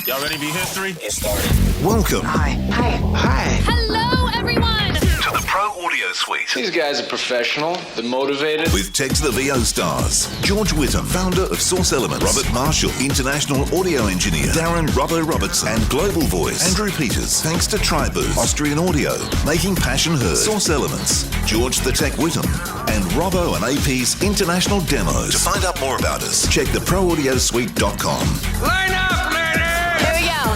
Y'all ready to be history? Get started. Welcome. Hi. Hello, everyone. To the Pro Audio Suite. These guys are professional. They're motivated. With Tech to the VO stars. George Whittam, founder of Source Elements. Robert Marshall, international audio engineer. Darren Robbo Robertson and global voice. Andrew Peters, thanks to Tribooth, Austrian Audio, making passion heard. Source Elements. George the Tech Whittam. And Robbo and AP's international demos. To find out more about us, check theproaudiosuite.com. Line up, ladies! Here we go.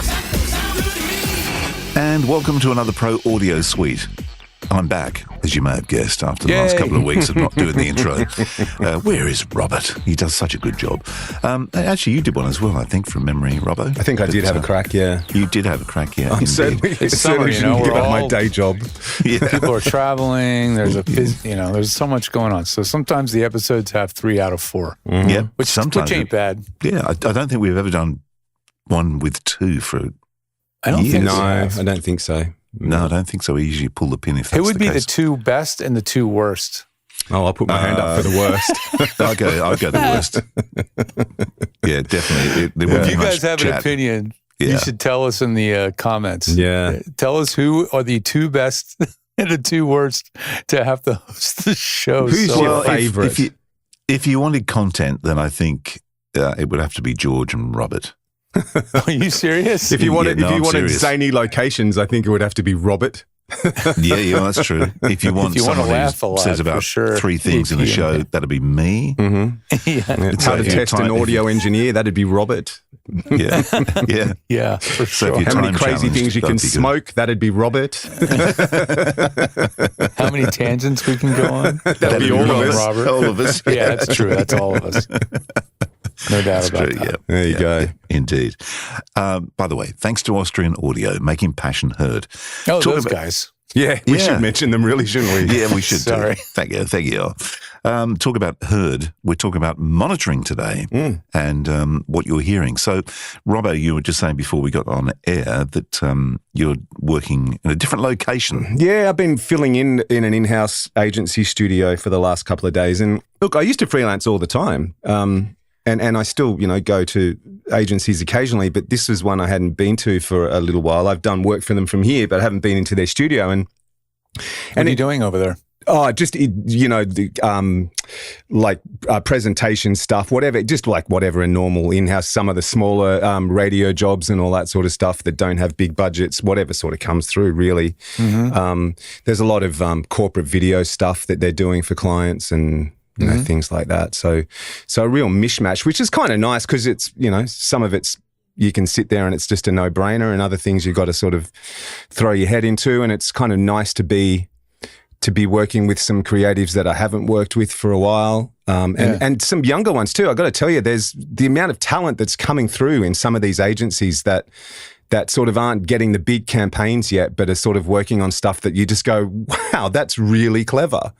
And welcome to another Pro Audio Suite. I'm back, as you may have guessed, after the last couple of weeks of not doing the intro. Where is Robert? He does such a good job. Actually, you did one as well, I think, from memory, Robbo. I think I did have a crack, yeah. You did have a crack, yeah. I'm certainly shouldn't give up my day job. Yeah. People are traveling. There's there's so much going on. So sometimes the episodes have 3 out of 4. Mm-hmm. Yeah, which ain't bad. Yeah, I don't think we've ever done one with 2 for I don't years. think No, so. I don't think so. No, I don't think so. We usually pull the pin if that's It would the be case. the 2 best and the 2 worst. Oh, I'll put my hand up for the worst. I'll go the worst. Yeah, definitely. There wouldn't If be you much guys have chat. an opinion, Yeah. you should tell us in the comments. Yeah. Tell us who are the 2 best and the 2 worst to have to host the show. Who's So- your favourite? If you wanted content, then I think it would have to be George and Robert. Are you serious? If you wanted, I'm serious. zany locations, I think it would have to Robert. Yeah, that's true. If you want If you wanna someone laugh a who lot, says for about sure, 3 things in the EP, show, yeah. that'd be me. yeah. How to if you test an type- audio engineer, that'd be Robert. Yeah, yeah. Yeah, for So sure. if How many time crazy challenged, things you that'd can be good. smoke, that'd be Robert. How many tangents we can go on? That'd be all of us. Robert. All of us. Yeah, that's true. That's all of us. No doubt about True, that. yeah. There you go. Indeed. By the way, thanks to Austrian Audio, making passion heard. Oh, Talk those about- guys. Yeah, we Yeah. should mention them, really, shouldn't we? Yeah, we should. Sorry. Do. Thank you. Talk about heard. We're talking about monitoring today and what you're hearing. So, Robbo, you were just saying before we got on air that you're working in a different location. Yeah, I've been filling in an in-house agency studio for the last couple of days. And look, I used to freelance all the time. And I still, go to agencies occasionally, but this was one I hadn't been to for a little while. I've done work for them from here, but I haven't been into their studio. What are you doing over there? Oh, just, presentation stuff, whatever, just like whatever a normal in-house, some of the smaller radio jobs and all that sort of stuff that don't have big budgets, whatever sort of comes through, really. There's a lot of corporate video stuff that they're doing for clients and things like that. So a real mishmash, which is kind of nice because it's, some of it's, you can sit there and it's just a no-brainer, and other things you've got to sort of throw your head into. And it's kind of nice to be working with some creatives that I haven't worked with for a while. And some younger ones too. I've got to tell you, there's the amount of talent that's coming through in some of these agencies that sort of aren't getting the big campaigns yet, but are sort of working on stuff that you just go, wow, that's really clever.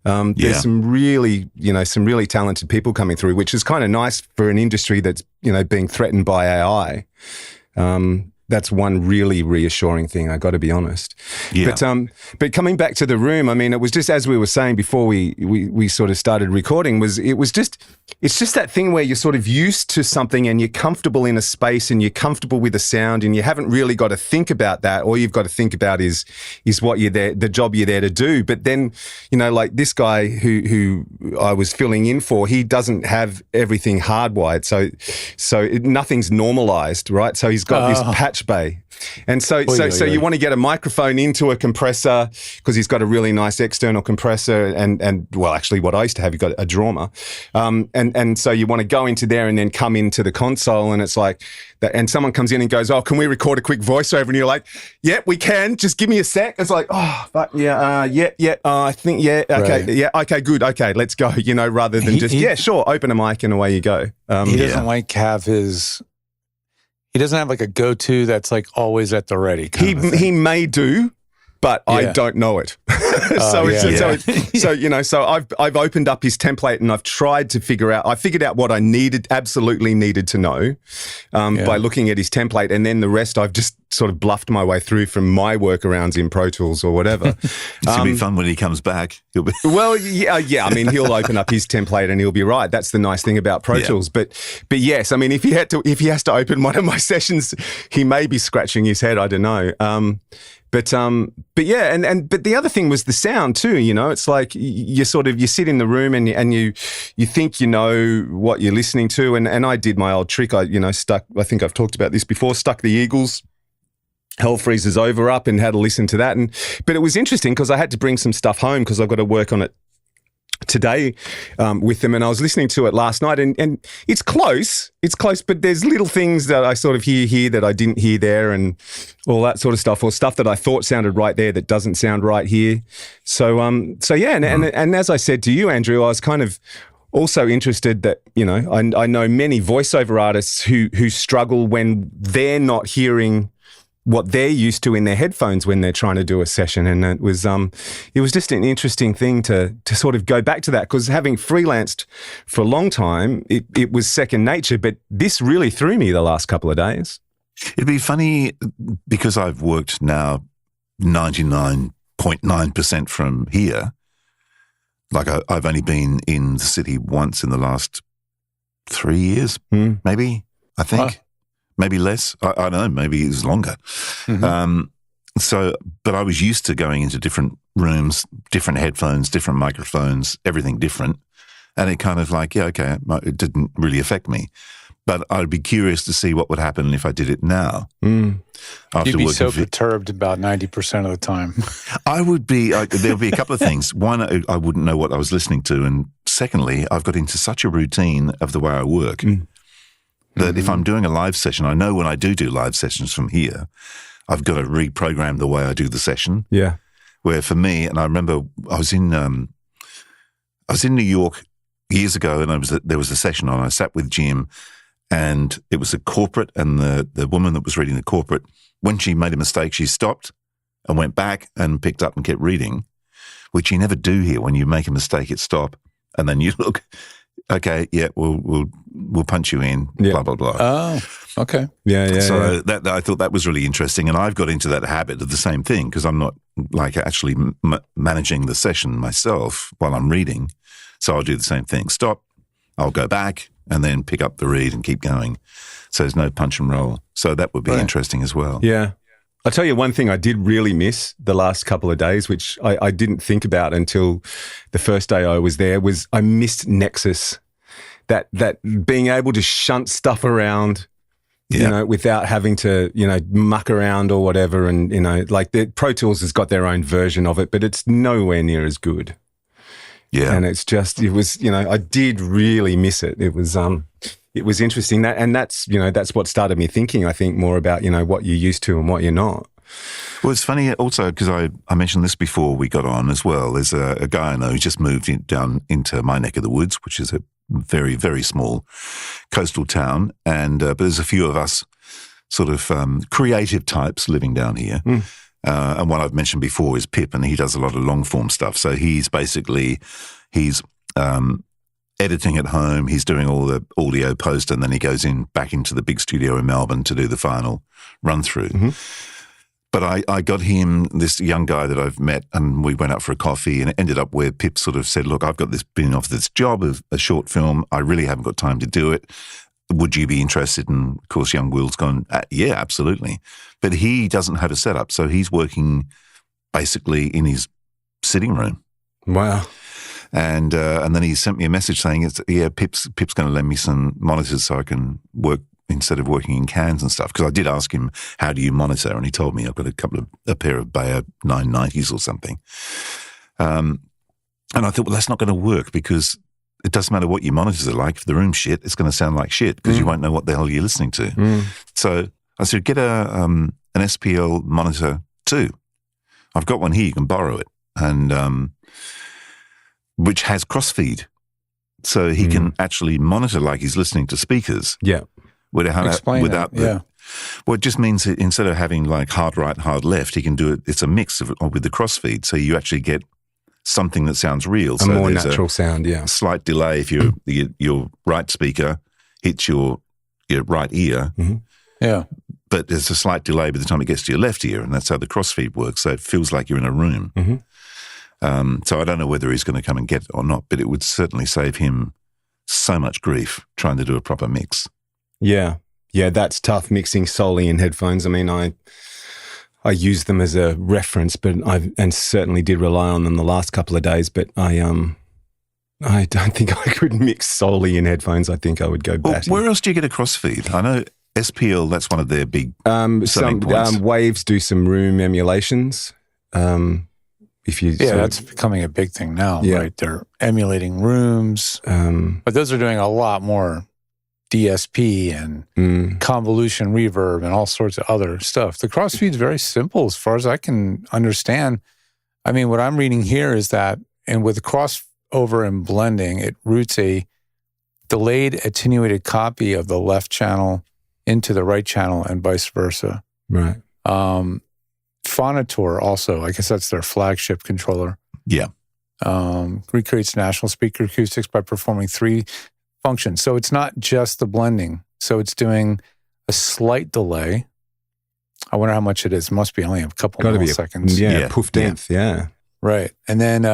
There's some really talented people coming through, which is kind of nice for an industry that's, being threatened by AI. That's one really reassuring thing, I got to be honest. Yeah. But coming back to the room, I mean, it was just as we were saying before we sort of started recording, it's just that thing where you're sort of used to something and you're comfortable in a space and you're comfortable with a sound and you haven't really got to think about that. All you've got to think about is what you're there, the job you're there to do. But then, like this guy who I was filling in for, he doesn't have everything hardwired, so nothing's normalized, right? So he's got this patch bay. And so you want to get a microphone into a compressor because he's got a really nice external compressor and well, actually what I used to have, you've got a Drama. And so you want to go into there and then come into the console and it's like, and someone comes in and goes, oh, can we record a quick voiceover? And you're like, yeah, we can. Just give me a sec. It's like, oh, but I think, okay, Right. yeah, okay, good, okay, let's go, rather than yeah, sure, open a mic and away you go. He doesn't he doesn't have like a go-to that's like always at the ready. He may do, but I don't know it. So I've opened up his template and I've tried to figured out what I absolutely needed to know by looking at his template, and then the rest I've just sort of bluffed my way through from my workarounds in Pro Tools or whatever. It's going to be fun when he comes back. He'll be Well, yeah. I mean, he'll open up his template and he'll be right. That's the nice thing about Pro Tools. But yes, I mean, if he has to open one of my sessions, he may be scratching his head. I don't know. But yeah, but the other thing was the sound too. You know, it's like you sit in the room and you think you know what you're listening to. And I did my old trick. I think I've talked about this before. Stuck the Eagles Hell Freezes Over up and had a listen to that. But it was interesting because I had to bring some stuff home because I've got to work on it today with them, and I was listening to it last night, and it's close, but there's little things that I sort of hear here that I didn't hear there, and all that sort of stuff, or stuff that I thought sounded right there that doesn't sound right here. So yeah, and as I said to you, Andrew, I was kind of also interested that, you know, I know many voiceover artists who struggle when they're not hearing what they're used to in their headphones when they're trying to do a session. And it was just an interesting thing to sort of go back to that, because having freelanced for a long time, it was second nature, but this really threw me the last couple of days. It'd be funny because I've worked now 99.9% from here. Like I've only been in the city once in the last 3 years, maybe, I think. Maybe less. I don't know. Maybe it was longer. Mm-hmm. But I was used to going into different rooms, different headphones, different microphones, everything different. And it kind of like, yeah, okay, it didn't really affect me. But I'd be curious to see what would happen if I did it now. You'd be so perturbed about 90% of the time. I would be. There'll be a couple of things. One, I wouldn't know what I was listening to. And secondly, I've got into such a routine of the way I work. That if I'm doing a live session, I know when I do live sessions from here, I've got to reprogram the way I do the session. Yeah. Where for me, and I remember I was in New York years ago, and there was a session on. I sat with Jim, and it was a corporate, and the woman that was reading the corporate, when she made a mistake, she stopped and went back and picked up and kept reading, which you never do here. When you make a mistake, it stop, and then you look. Okay, yeah, we'll punch you in, blah, blah, blah. Oh, okay. Yeah. So that I thought that was really interesting, and I've got into that habit of the same thing because I'm not like actually managing the session myself while I'm reading. So I'll do the same thing. Stop, I'll go back, and then pick up the read and keep going. So there's no punch and roll. So that would be interesting as well. Yeah. I'll tell you one thing I did really miss the last couple of days, which I didn't think about until the first day I was there, was I missed INXS. That being able to shunt stuff around, you know, without having to, you know, muck around or whatever. And, you know, like the Pro Tools has got their own version of it, but it's nowhere near as good. Yeah. And it was, you know, I did really miss it. It was interesting that's what started me thinking, I think, more about, you know, what you're used to and what you're not. Well, it's funny also because I mentioned this before we got on as well. There's a guy I know who just moved down into my neck of the woods, which is a very, very small coastal town. And but there's a few of us sort of creative types living down here. And one I've mentioned before is Pip, and he does a lot of long form stuff. So he's editing at home. He's doing all the audio post, and then he goes back into the big studio in Melbourne to do the final run through. Mm-hmm. But I got him, this young guy that I've met, and we went out for a coffee, and it ended up where Pip sort of said, look, I've got been offered this job of a short film. I really haven't got time to do it. Would you be interested? And of course, young Will's gone, yeah, absolutely. But he doesn't have a setup. So he's working basically in his sitting room. Wow. And then he sent me a message saying, Pip's going to lend me some monitors so I can work instead of working in cans and stuff. Because I did ask him, how do you monitor? And he told me I've got a pair of Bayer 990s or something. And I thought, well, that's not going to work because it doesn't matter what your monitors are like. If the room's shit, it's going to sound like shit because you won't know what the hell you're listening to. So I said, get an SPL monitor too. I've got one here. You can borrow it. And which has crossfeed. So he can actually monitor like he's listening to speakers. Yeah. Well, it just means that instead of having like hard right, hard left, he can do it. It's a mix with the crossfeed. So you actually get something that sounds real. A more natural sound, yeah. Slight delay if your right speaker hits your right ear. Yeah. but there's a slight delay by the time it gets to your left ear, and that's how the crossfeed works. So it feels like you're in a room. So I don't know whether he's going to come and get it or not, but it would certainly save him so much grief trying to do a proper mix. Yeah, that's tough, mixing solely in headphones. I mean, I use them as a reference, but and certainly did rely on them the last couple of days. But I don't think I could mix solely in headphones. I think I would go batty. Where else do you get a crossfeed? I know SPL, that's one of their big selling points. Waves do some room emulations. That's becoming a big thing now, right? They're emulating rooms, but those are doing a lot more DSP and convolution reverb and all sorts of other stuff. The crossfeed's very simple as far as I can understand. I mean, what I'm reading here is that, and with crossover and blending, it routes a delayed attenuated copy of the left channel into the right channel and vice versa. Right. Phonitor also, I guess that's their flagship controller. Yeah. Recreates national speaker acoustics by performing 3 functions. So it's not just the blending. So it's doing a slight delay. I wonder how much it is. It must be only a couple milliseconds. Poof depth, yeah. Right. And then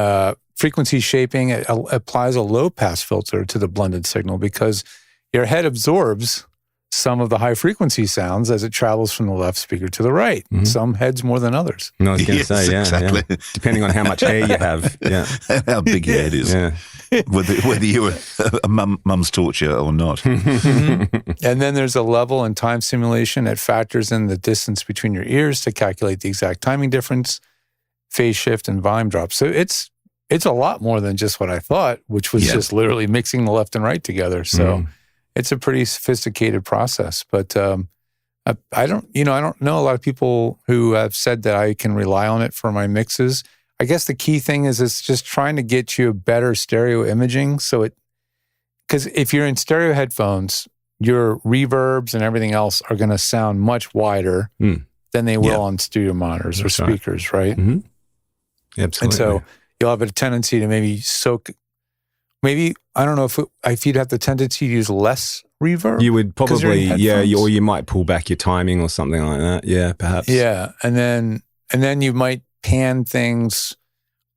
frequency shaping, it applies a low pass filter to the blended signal because your head absorbs some of the high frequency sounds as it travels from the left speaker to the right. Some heads more than others. No, I was going to say, exactly. Yeah. Depending on how much hair you have. Yeah. How big your head is. Yeah. Whether you're a mum's torture or not. And then there's a level and time simulation. It factors in the distance between your ears to calculate the exact timing difference, phase shift, and volume drop. So it's a lot more than just what I thought, which was just literally mixing the left and right together. So it's a pretty sophisticated process, but I don't know a lot of people who have said that I can rely on it for my mixes. I guess the key thing is it's just trying to get you a better stereo imaging. Because if you're in stereo headphones, your reverbs and everything else are going to sound much wider than they will on studio monitors or speakers, right? Mm-hmm. Absolutely. And so you'll have a tendency to maybe soak. Maybe, I don't know if you'd have the tendency to use less reverb. You would probably, or you might pull back your timing or something like that. Yeah, perhaps. Yeah, and then you might pan things.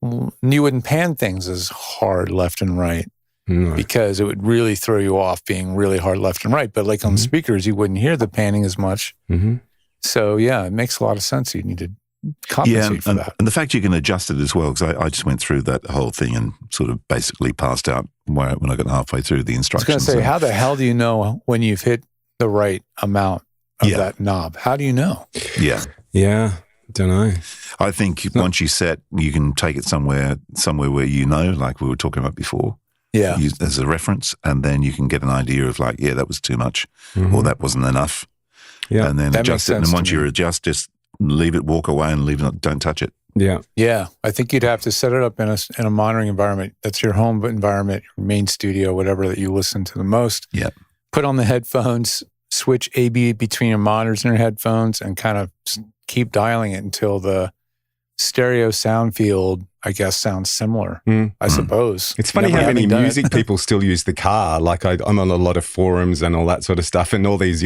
You wouldn't pan things as hard left and right because it would really throw you off being really hard left and right. But like on speakers, you wouldn't hear the panning as much. So yeah, it makes a lot of sense. You need to compensate for that. And the fact you can adjust it as well, because I just went through that whole thing and sort of basically passed out when I got halfway through the instructions. I was going to say, how the hell do you know when you've hit the right amount of that knob? How do you know? Yeah, don't know. I think once you set, you can take it somewhere where you know, like we were talking about before. Yeah. Use as a reference, and then you can get an idea of like, that was too much, or that wasn't enough. Yeah. And then that adjust it. And once you adjust, just leave it, walk away, and don't touch it. Yeah. Yeah. I think you'd have to set it up in a monitoring environment. That's your home environment, your main studio, whatever that you listen to the most. Yeah. Put on the headphones, switch A/B between your monitors and your headphones, and kind of keep dialing it until the stereo sound field, I guess, sounds similar, I suppose. It's funny how many music people still use the car. Like I'm on a lot of forums and all that sort of stuff, and all these,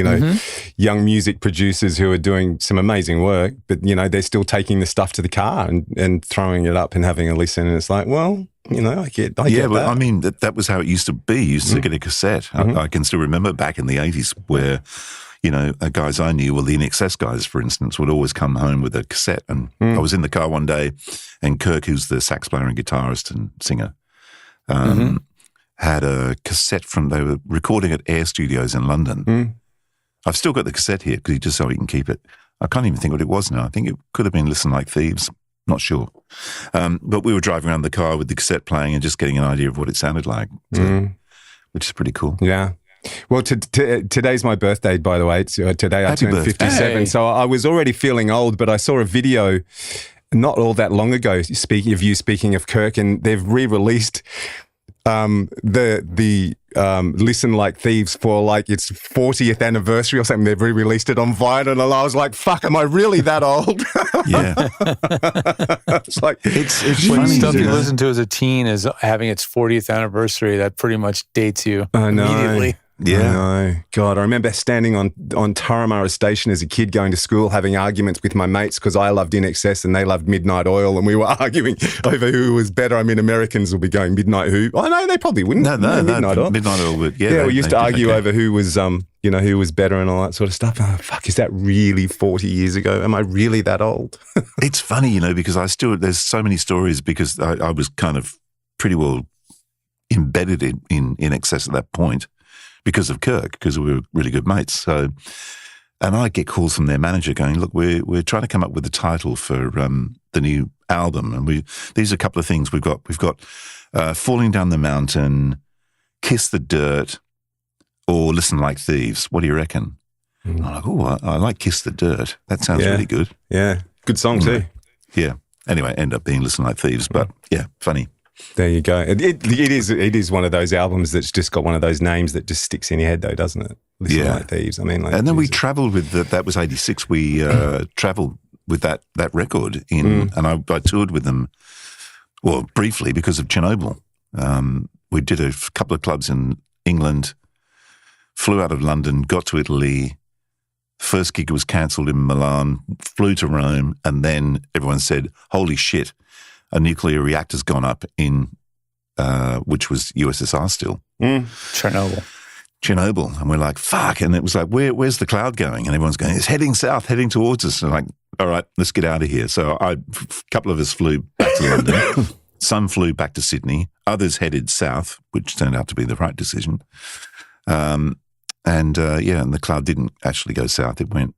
young music producers who are doing some amazing work, but, they're still taking the stuff to the car and throwing it up and having a listen. And it's like, well, I get that. But I mean, that was how it used to be. You used to get a cassette. I can still remember back in the 80s where, guys I knew, the INXS guys, for instance, would always come home with a cassette. And I was in the car one day, and Kirk, who's the sax player and guitarist and singer, had a cassette they were recording at Air Studios in London. I've still got the cassette here because just so he can keep it. I can't even think what it was now. I think it could have been Listen Like Thieves. Not sure. But we were driving around the car with the cassette playing and just getting an idea of what it sounded like, which is pretty cool. Yeah. Well, today's my birthday, by the way. Today I turned 57. So I was already feeling old, but I saw a video not all that long ago, speaking of Kirk, and they've re-released the Listen Like Thieves for like its 40th anniversary or something. They've re-released it on vinyl, and I was like, fuck, am I really that old? Yeah. It's like, it's when funny. stuff you listen to as a teen is having its 40th anniversary, that pretty much dates you immediately. Yeah. I know. God, I remember standing on Turramurra Station as a kid going to school, having arguments with my mates because I loved INXS and they loved Midnight Oil, and we were arguing over who was better. I mean, Americans will be going Midnight who? Oh, no, they probably wouldn't. No, Midnight Oil. Midnight Oil would. Yeah, we used to argue over who was, who was better and all that sort of stuff. Oh, fuck, is that really 40 years ago? Am I really that old? It's funny, because there's so many stories because I was kind of pretty well embedded in INXS at that point. Because of Kirk, because we were really good mates. So, and I get calls from their manager going, "Look, we're trying to come up with a title for the new album, and these are a couple of things we've got Falling Down the Mountain, Kiss the Dirt, or Listen Like Thieves. What do you reckon?" I'm like, "Oh, I like Kiss the Dirt. That sounds really good." Yeah, good song too. Yeah. Anyway, end up being Listen Like Thieves, but yeah, funny. There you go. It is one of those albums that's just got one of those names that just sticks in your head, though, doesn't it? Listen Like Thieves. I mean, and then we travelled with that was 86. We travelled with that record and I toured with them, well, briefly because of Chernobyl. We did a couple of clubs in England, flew out of London, got to Italy. First gig was cancelled in Milan, flew to Rome, and then everyone said, "Holy shit, a nuclear reactor's gone up in, which was USSR still. Chernobyl. And we're like, fuck. And it was like, where's the cloud going? And everyone's going, it's heading south, heading towards us. And I'm like, all right, let's get out of here. So a couple of us flew back to London. Some flew back to Sydney. Others headed south, which turned out to be the right decision. And the cloud didn't actually go south. It went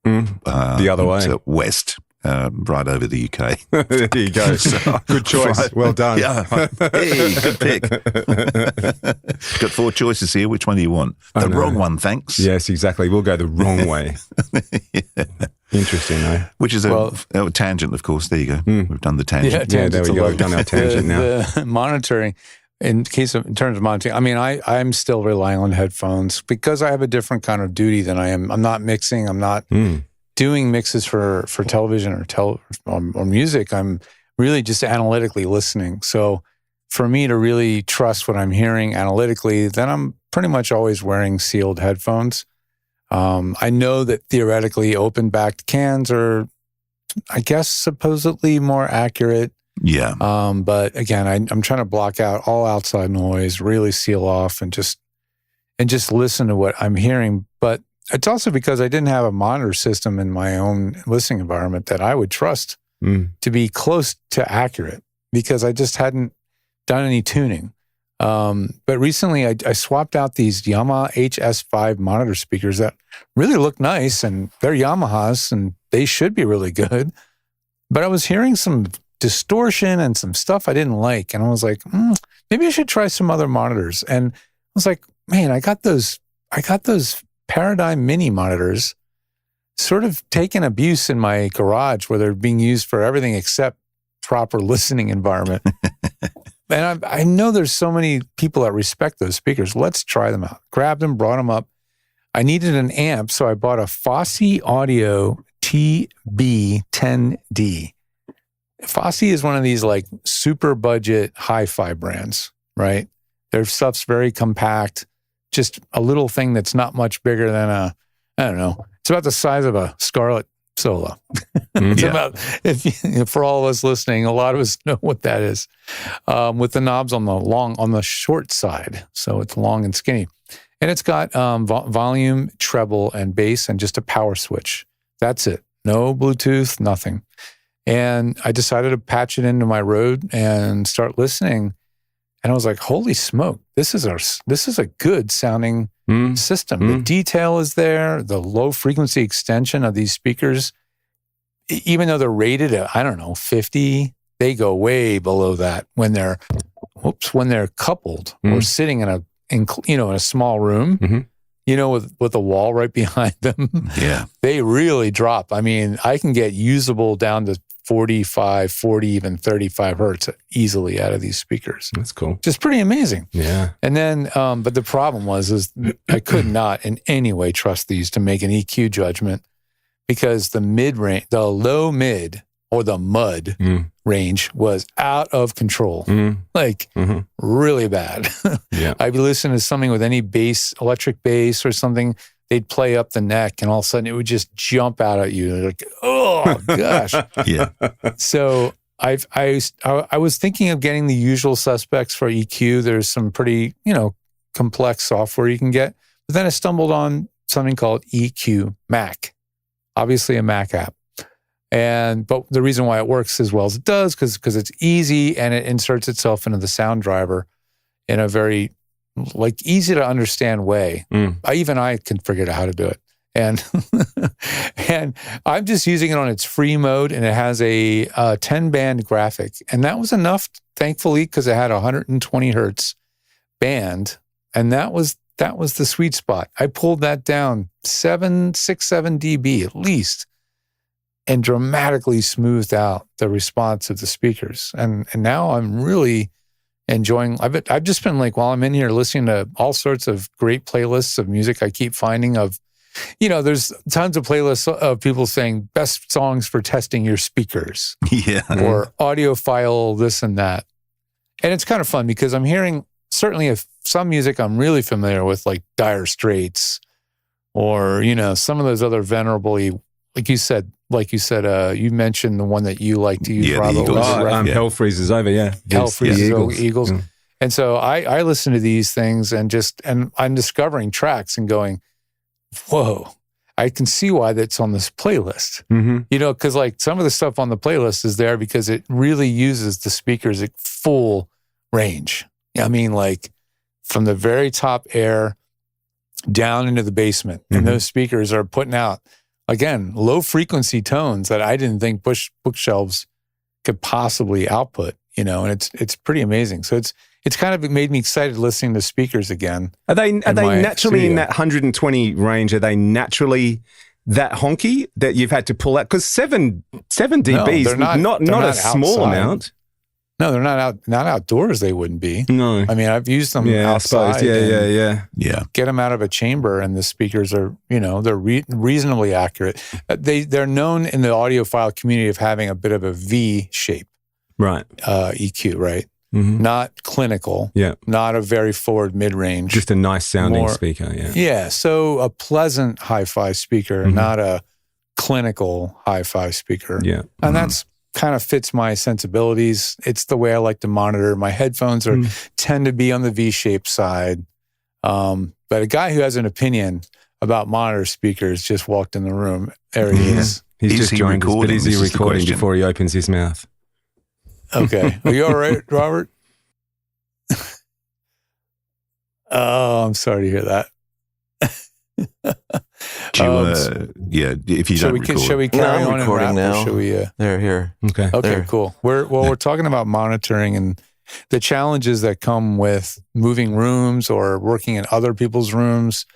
the other way. West. Right over the UK. There you go. Good choice. Well done. Yeah. Hey, good pick. Got 4 choices here. Which one do you want? The wrong one, thanks. Yes, exactly. We'll go the wrong way. Yeah. Interesting, though. Which is a tangent, of course. There you go. We've done the tangent. Yeah, there we go. We've done our tangent now. The monitoring, in terms of monitoring, I mean, I'm still relying on headphones because I have a different kind of duty than I am. I'm not mixing. I'm not doing mixes for television or music. I'm really just analytically listening. So for me to really trust what I'm hearing analytically, then I'm pretty much always wearing sealed headphones. I know that theoretically open-backed cans are, I guess, supposedly more accurate. Yeah. But again, I'm trying to block out all outside noise, really seal off and just listen to what I'm hearing. But it's also because I didn't have a monitor system in my own listening environment that I would trust to be close to accurate because I just hadn't done any tuning. But recently I swapped out these Yamaha HS5 monitor speakers that really look nice and they're Yamahas and they should be really good. But I was hearing some distortion and some stuff I didn't like. And I was like, maybe I should try some other monitors. And I was like, man, I got those Paradigm mini monitors sort of taking abuse in my garage where they're being used for everything except proper listening environment. And I know there's so many people that respect those speakers. Let's try them out. Grabbed them, brought them up. I needed an amp, so I bought a Fosse Audio TB10D. Fosse is one of these like super budget hi-fi brands, right? Their stuff's very compact. Just a little thing that's not much bigger than it's about the size of a Scarlett Solo. It's about, for all of us listening, a lot of us know what that is. With the knobs on the short side. So it's long and skinny. And it's got volume, treble, and bass, and just a power switch. That's it. No Bluetooth, nothing. And I decided to patch it into my Rode and start listening. And I was like, holy smoke, this is a good sounding system. The detail is there, the low frequency extension of these speakers, even though they're rated at, 50, they go way below that when they're coupled or sitting in a small room, with a wall right behind them. Yeah. They really drop. I mean, I can get usable down to 45, 40, even 35 hertz easily out of these speakers. That's cool. Just pretty amazing. Yeah. And then, but the problem was I could not in any way trust these to make an EQ judgment because the low mid or the mud range was out of control, like really bad. Yeah. I'd be listening to something with any bass, electric bass or something. They'd play up the neck, and all of a sudden it would just jump out at you. Like, oh gosh. Yeah. So I was thinking of getting the usual suspects for EQ. There's some pretty, complex software you can get. But then I stumbled on something called EQ Mac, obviously a Mac app. But the reason why it works as well as it does, because it's easy and it inserts itself into the sound driver in a very easy to understand way. I can figure out how to do it. And and I'm just using it on its free mode, and it has a 10-band graphic. And that was enough, thankfully, because it had 120 hertz band. And that was the sweet spot. I pulled that down 7 dB at least, and dramatically smoothed out the response of the speakers. And now I'm really enjoying. I've just been while I'm in here listening to all sorts of great playlists of music I keep finding of, there's tons of playlists of people saying best songs for testing your speakers. Yeah. Or audiophile this and that. And it's kind of fun because I'm hearing certainly some music I'm really familiar with, like Dire Straits, or, some of those other venerably, like you said, you mentioned the one that you like to use, Robbo. Hell Freezes Over, yeah. Hell Freezes Over, Eagles. Yeah. And so I listen to these things and I'm discovering tracks and going, whoa, I can see why that's on this playlist. Because some of the stuff on the playlist is there because it really uses the speakers at full range. I mean, from the very top air down into the basement. And those speakers are putting out, again, low frequency tones that I didn't think bookshelves could possibly output, and it's pretty amazing. So it's kind of made me excited listening to speakers again. Are they naturally in that 120 range? Are they naturally that honky that you've had to pull out? Because 7 dB is not a small amount. No, they're not outdoors. They wouldn't be. No, I mean, I've used them outside. I suppose. Yeah. Get them out of a chamber, and the speakers are, they're reasonably accurate. They're known in the audiophile community of having a bit of a V shape, right? EQ, right? Not clinical. Yeah. Not a very forward mid range. Just a nice sounding speaker. Yeah. Yeah. So a pleasant hi-fi speaker, not a clinical hi-fi speaker. Yeah. And that's kind of fits my sensibilities. It's the way I like to monitor. My headphones tend to be on the V-shaped side. But a guy who has an opinion about monitor speakers just walked in the room. There he is. He's just joined us, but is he recording before he opens his mouth? Okay. Are you all right, Robert? Oh, I'm sorry to hear that. If you don't record. Shall we carry on recording and wrap, now? or should we? They're here. Okay. Okay, cool. We're talking about monitoring and the challenges that come with moving rooms or working in other people's rooms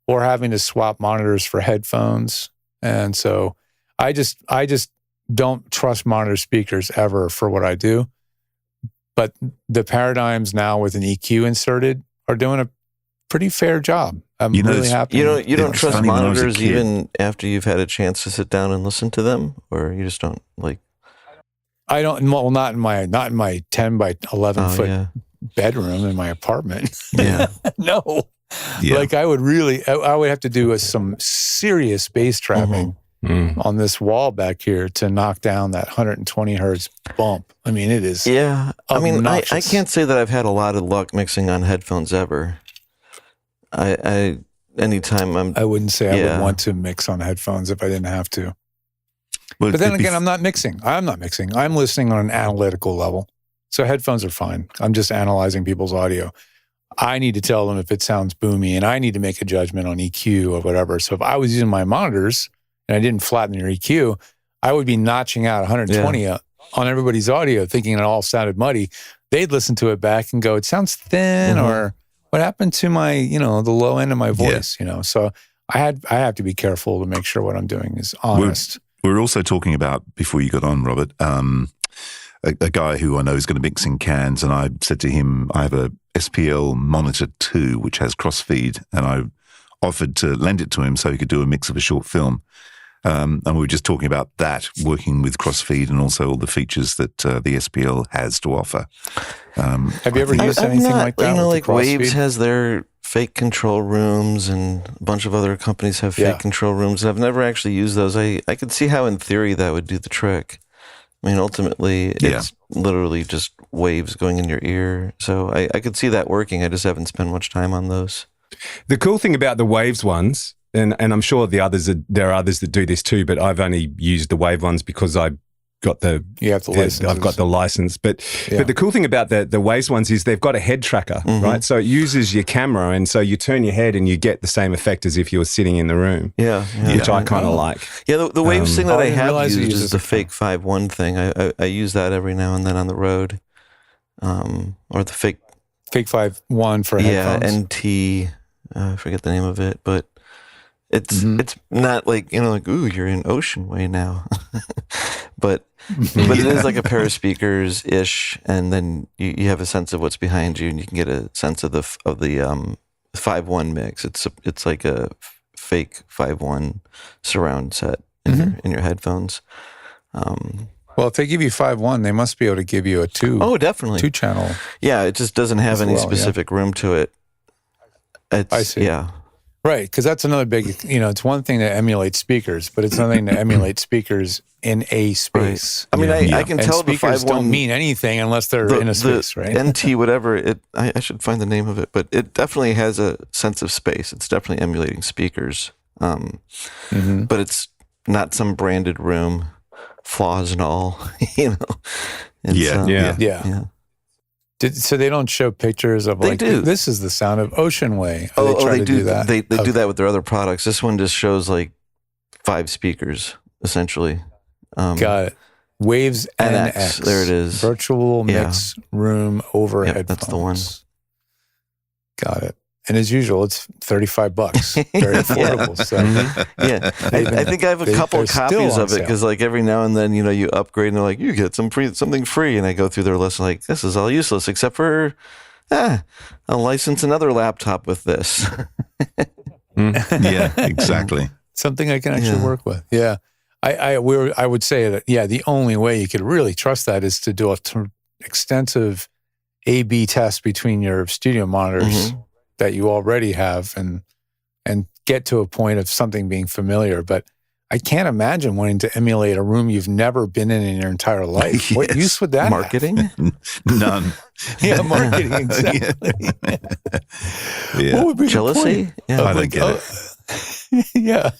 or having to swap monitors for headphones. And so I just don't trust monitor speakers ever for what I do. But the paradigms now with an EQ inserted are doing a pretty fair job. I'm really happy. You don't trust monitors even after you've had a chance to sit down and listen to them, or you just don't like. I don't. Well, not in my 10 by 11 foot bedroom in my apartment. Yeah. No. Yeah. I would have to do some serious bass trapping on this wall back here to knock down that 120 hertz bump. I mean, it is. Yeah. I mean, I can't say that I've had a lot of luck mixing on headphones ever. Anytime I wouldn't say I would want to mix on headphones if I didn't have to. Well, but then again, I'm not mixing. I'm listening on an analytical level. So headphones are fine. I'm just analyzing people's audio. I need to tell them if it sounds boomy, and I need to make a judgment on EQ or whatever. So if I was using my monitors and I didn't flatten their EQ, I would be notching out 120 on everybody's audio, thinking it all sounded muddy. They'd listen to it back and go, it sounds thin, or what happened to my, the low end of my voice, So I have to be careful to make sure what I'm doing is honest. We're also talking about, before you got on, Robert, a guy who I know is going to mix in cans, and I said to him, I have a SPL Monitor 2, which has crossfeed, and I offered to lend it to him so he could do a mix of a short film. And we were just talking about that, working with crossfeed and also all the features that the SPL has to offer. Have you ever used anything like that? Like Waves has their fake control rooms, and a bunch of other companies have fake control rooms. I've never actually used those. I could see how in theory that would do the trick. I mean, ultimately, it's literally just waves going in your ear. So I could see that working. I just haven't spent much time on those. The cool thing about the Waves ones, and I'm sure there are others that do this too, but I've only used the Wave ones because I've got the license. But the cool thing about the Waves ones is they've got a head tracker, right? So it uses your camera, and so you turn your head and you get the same effect as if you were sitting in the room. Which I kind of like. Yeah, the Waves thing that I have used is the fake 5.1 thing. I use that every now and then on the road, or the fake 5.1 for headphones. NT. I forget the name of it, but it's not like, like, ooh, you're in Ocean Way now. but it is like a pair of speakers ish, and then you have a sense of what's behind you, and you can get a sense of the 5.1 mix. It's like a fake 5.1 surround set in your headphones. Well, if they give you 5.1, they must be able to give you a 2. Oh, definitely 2 channel. Yeah, it just doesn't have any specific room to it. I see. Yeah. Right, because that's another big, it's one thing to emulate speakers, but it's another thing to emulate speakers in a space. Right. I mean, I can tell the 5.1 don't mean anything unless they're in a space, right? NT, whatever, I should find the name of it, but it definitely has a sense of space. It's definitely emulating speakers, but it's not some branded room, flaws and all, Yeah. So they don't show pictures of this is the sound of Ocean Way. They do that. They do that with their other products. This one just shows like 5 speakers, essentially. Got it. Waves INXS. There it is. Virtual mix room over headphones. That's the one. Got it. And as usual, it's $35. Very affordable. So. I think I have a couple copies of it because, like, every now and then, you upgrade and they're like, you get something free, and I go through their list like, this is all useless except for, I'll license another laptop with this. Yeah, exactly. Something I can actually work with. Yeah, I would say that. Yeah, the only way you could really trust that is to do extensive A/B test between your studio monitors. That you already have and get to a point of something being familiar. But I can't imagine wanting to emulate a room you've never been in your entire life. What use would that marketing? Have? None. Marketing, exactly. What would be jealousy? I don't get it. Yeah.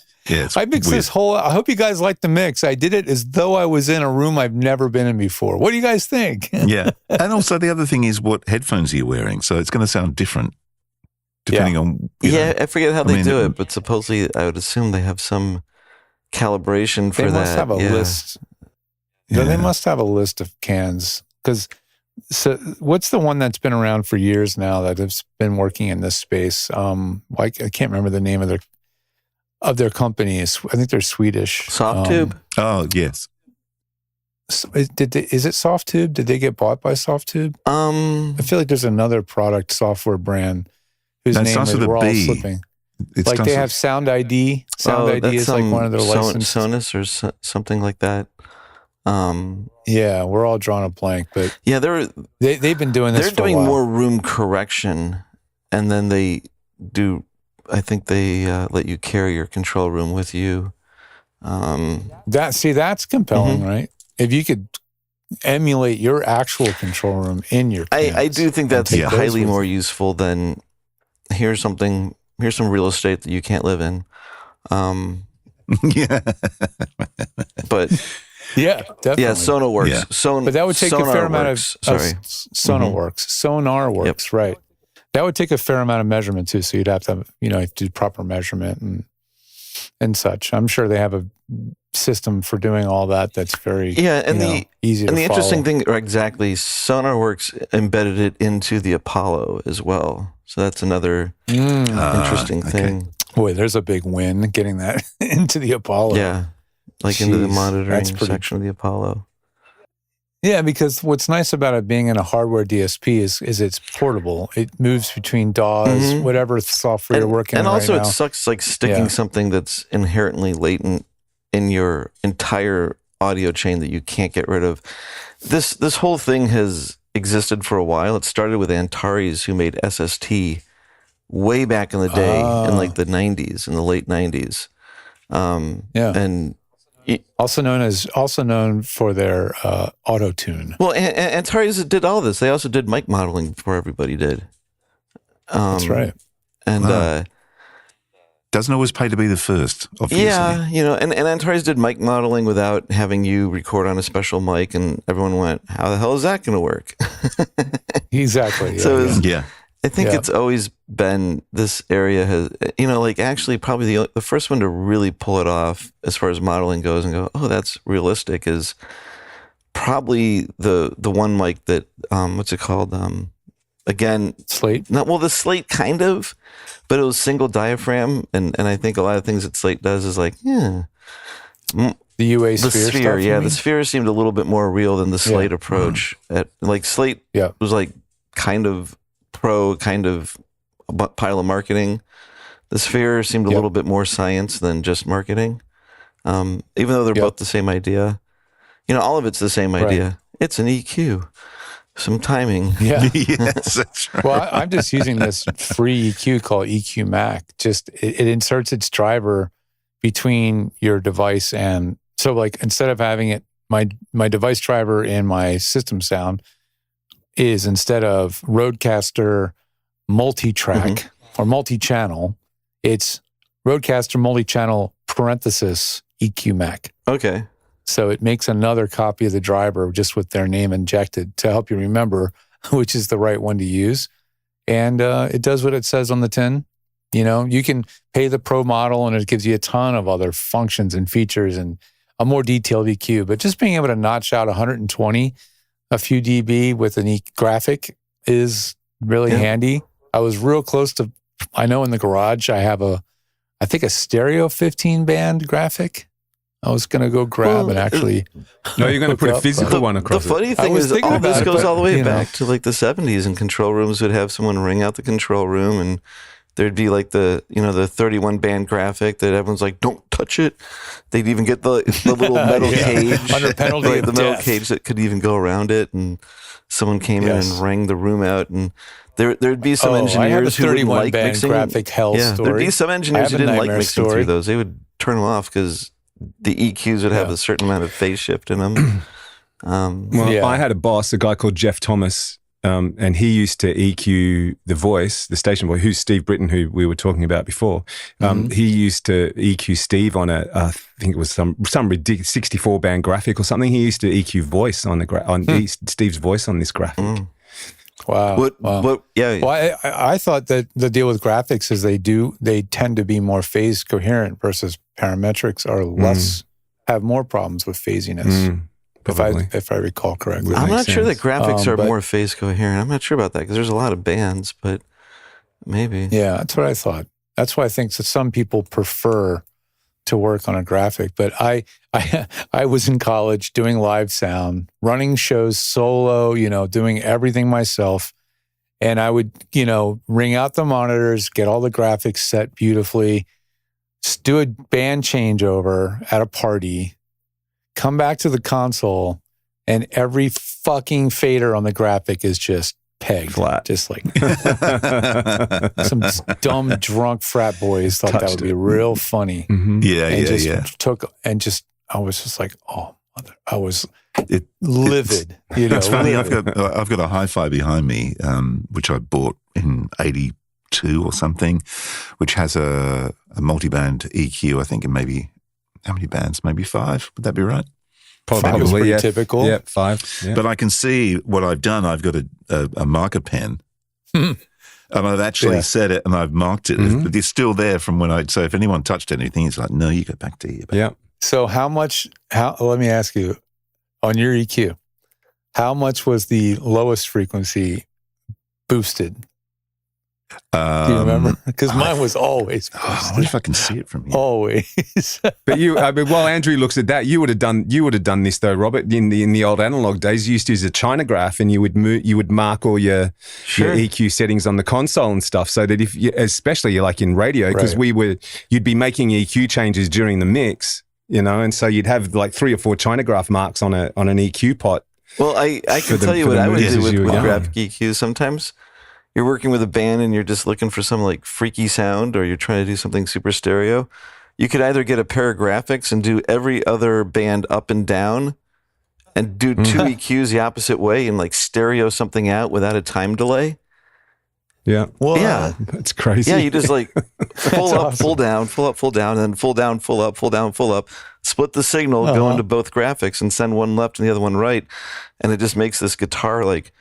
I mixed weird. this whole, I hope you guys like the mix. I did it as though I was in a room I've never been in before. What do you guys think? Yeah. And also the other thing is what headphones are you wearing? So it's going to sound different. Depending on I forget how they do it, but supposedly I would assume they have some calibration for that. They must have a list. Yeah, they must have a list of cans. Because what's the one that's been around for years now that has been working in this space? I can't remember the name of their company. I think they're Swedish. Softtube. Oh yes. Is it Softtube? Did they get bought by Softtube? I feel like there's another product software brand. Whose name is we're all slipping. Like they have Sound ID. Sound ID is like one of their licenses. Sonus or something like that. Yeah, we're all drawing a blank, but they've been doing this. They're doing more room correction, and then they do. I think they let you carry your control room with you. That's compelling, right? If you could emulate your actual control room in your cans, I do think that's highly more useful than here's some real estate that you can't live in. But definitely. Yeah, Sonarworks. But that would take a fair amount of Sonarworks. Sonarworks, right. That would take a fair amount of measurement too. So you'd have to, do proper measurement and such. I'm sure they have a system for doing all that. That's very easy to follow. And the interesting thing, exactly, Sonarworks embedded it into the Apollo as well. So that's another interesting thing. Boy, there's a big win getting that into the Apollo. Yeah, into the monitoring section of the Apollo. Yeah, because what's nice about it being in a hardware DSP is it's portable. It moves between DAWs, whatever software you're working on. And also right now. it sucks sticking something that's inherently latent in your entire audio chain that you can't get rid of. This whole thing has existed for a while. It started with Antares, who made SST way back in the day, in like the 90s, in the late 90s. And also known for their auto tune. Well, Antares did all this. They also did mic modeling before everybody did. That's right. And doesn't always pay to be the first, obviously. Yeah, and Antares did mic modeling without having you record on a special mic, and everyone went, "How the hell is that going to work?" Exactly. Yeah, I think it's always been, this area has, like actually probably the first one to really pull it off as far as modeling goes and go, "Oh, that's realistic," is probably the one mic that what's it called? Again, Slate. The Slate kind of, but it was single diaphragm, and I think a lot of things that Slate does is like, the UA the sphere. sphere, Stuff, the sphere seemed a little bit more real than the Slate approach. Like Slate was like kind of pro, kind of a pile of marketing. The sphere seemed a little bit more science than just marketing, even though they're both the same idea. All of it's the same idea. It's an EQ. Some timing. Yeah. Yes, that's right. Well, I'm just using this free EQ called EQ Mac. Just it inserts its driver between your device and, so like instead of having it, my device driver in my system sound is, instead of Rodecaster multi-track or multi-channel, it's Rodecaster multi-channel parenthesis EQ Mac. Okay. So it makes another copy of the driver just with their name injected to help you remember which is the right one to use. And it does what it says on the tin. You can pay the pro model and it gives you a ton of other functions and features and a more detailed EQ. But just being able to notch out 120, a few dB with an graphic is really handy. I was real close to, I know in the garage I have I think a stereo 15 band graphic. I was going to go grab and actually. No, you're going to put a physical one across. The funny thing is, all this goes all the way back to like the 70s, and control rooms would have someone ring out the control room, and there'd be like the 31 band graphic that everyone's like, "Don't touch it." They'd even get the little metal cage under penalty like of the metal death. cage that could even go around it, and someone came in and rang the room out, and there'd be some engineers who wouldn't like mixing. Graphic hell story. There'd be some engineers who didn't like mixing story. through those. They would turn them off because the EQs would have a certain amount of phase shift in them. I had a boss, a guy called Jeff Thomas, and he used to EQ the voice, the station voice, who's Steve Britton, who we were talking about before. He used to EQ Steve on I think it was some ridiculous 64-band graphic or something. He used to EQ voice on Steve's voice on this graphic. Wow. Well, I thought that the deal with graphics is they tend to be more phase coherent versus parametrics are less, have more problems with phasiness. If I recall correctly. I'm not sure that graphics are more phase coherent. I'm not sure about that because there's a lot of bands, but maybe. Yeah, that's what I thought. That's why I think that some people prefer to work on a graphic. But I was in college doing live sound, running shows solo, doing everything myself. And I would, ring out the monitors, get all the graphics set beautifully, do a band changeover at a party, come back to the console, and every fucking fader on the graphic is just pegged. Flat. Just like some dumb drunk frat boys thought that would be real funny. I was just like, oh, mother. I was livid. It's funny. Livid. I've got a hi-fi behind me, which I bought in 82 or something, which has a multi-band EQ, I think, and maybe, how many bands? Maybe 5. Would that be right? Probably typical. Yeah, 5. Yeah. But I can see what I've done. I've got a marker pen. And I've actually set it and I've marked it. But it's still there from when so if anyone touched anything, it's like, no, you go back to your band. Yeah. So let me ask you, on your EQ, how much was the lowest frequency boosted? Do you remember? Because mine was always boosted. I wonder if I can see it from here. Always. But while Andrew looks at that, you would have done this though, Robert. In the old analog days, you used to use a China graph, and you would mark all your EQ settings on the console and stuff, so that especially like in radio, because you'd be making EQ changes during the mix. and so you'd have like 3 or 4 Chinograph marks on an EQ pot. Well, I can tell you what I would do with graphic EQs. Sometimes you're working with a band and you're just looking for some like freaky sound, or you're trying to do something super stereo. You could either get a pair of graphics and do every other band up and down, and do 2 EQs the opposite way and like stereo something out without a time delay. Yeah. Whoa. Yeah. That's crazy. Yeah, you just like full up, full down, full up, full down, and then full down, full up, full down, full up. Split the signal, go into both graphics, and send one left and the other one right. And it just makes this guitar like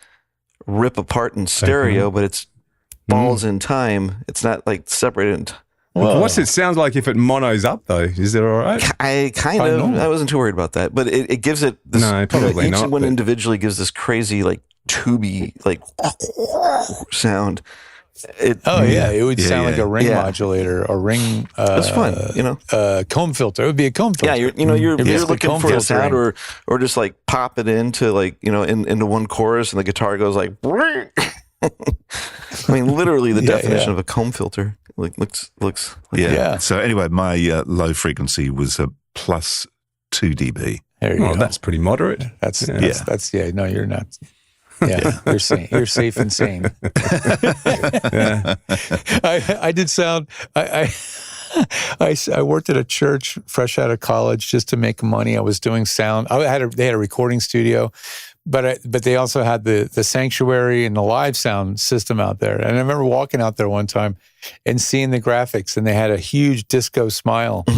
rip apart in stereo, but it's balls in time. It's not like separated. What's it sound like if it monos up though? Is it all right? I wasn't too worried about that, but it gives it this, no, probably each not, one individually gives this crazy like tubey like sound. It would sound like a ring modulator or ring. That's fun, comb filter. It would be a comb filter. Yeah, you're looking for a sound, or just like pop it into like into one chorus, and the guitar goes like. I mean, literally the definition of a comb filter. Like looks. Like So anyway, my low frequency was a plus 2 dB. There you go. That's pretty moderate. That's no, you're not. Yeah, you're safe and sane. I did sound. I worked at a church fresh out of college just to make money. I was doing sound. They had a recording studio, but they also had the sanctuary and the live sound system out there. And I remember walking out there one time and seeing the graphics, and they had a huge disco smile on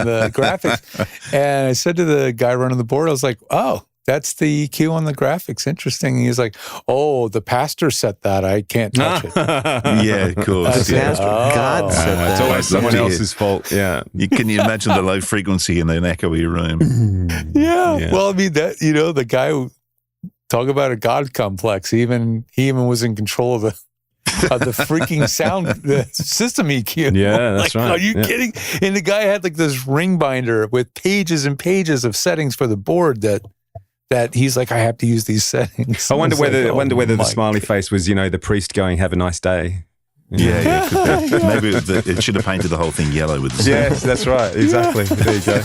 the graphics. And I said to the guy running the board, I was like, "Oh, that's the EQ on the graphics. Interesting." And he's like, "Oh, the pastor set that. I can't touch it." Yeah, of course. God said that. It's always someone else's fault. Yeah. Can you imagine the low frequency in an echoey room? Yeah. Well, I mean, that the guy who talk about a God complex. He even was in control of the freaking sound, the system EQ. Yeah, that's right. Are you kidding? And the guy had like this ring binder with pages and pages of settings for the board that he's like, I have to use these settings. I wonder whether the smiley face was, the priest going, "Have a nice day." Yeah. Maybe it should have painted the whole thing yellow with the sun. Yes, that's right. Exactly. There you go.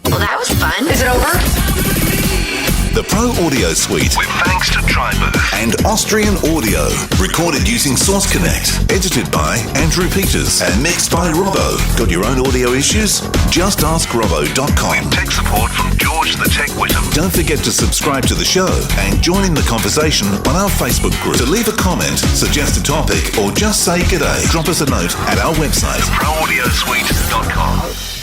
Well, that was fun. Is it over? The Pro Audio Suite, with thanks to Tribooth and Austrian Audio. Recorded using Source Connect. Edited by Andrew Peters and mixed by Robbo. Got your own audio issues? Just ask Robbo.com. With tech support from George the Tech Whittam. Don't forget to subscribe to the show and join in the conversation on our Facebook group. To leave a comment, suggest a topic, or just say g'day, drop us a note at our website, proaudiosuite.com.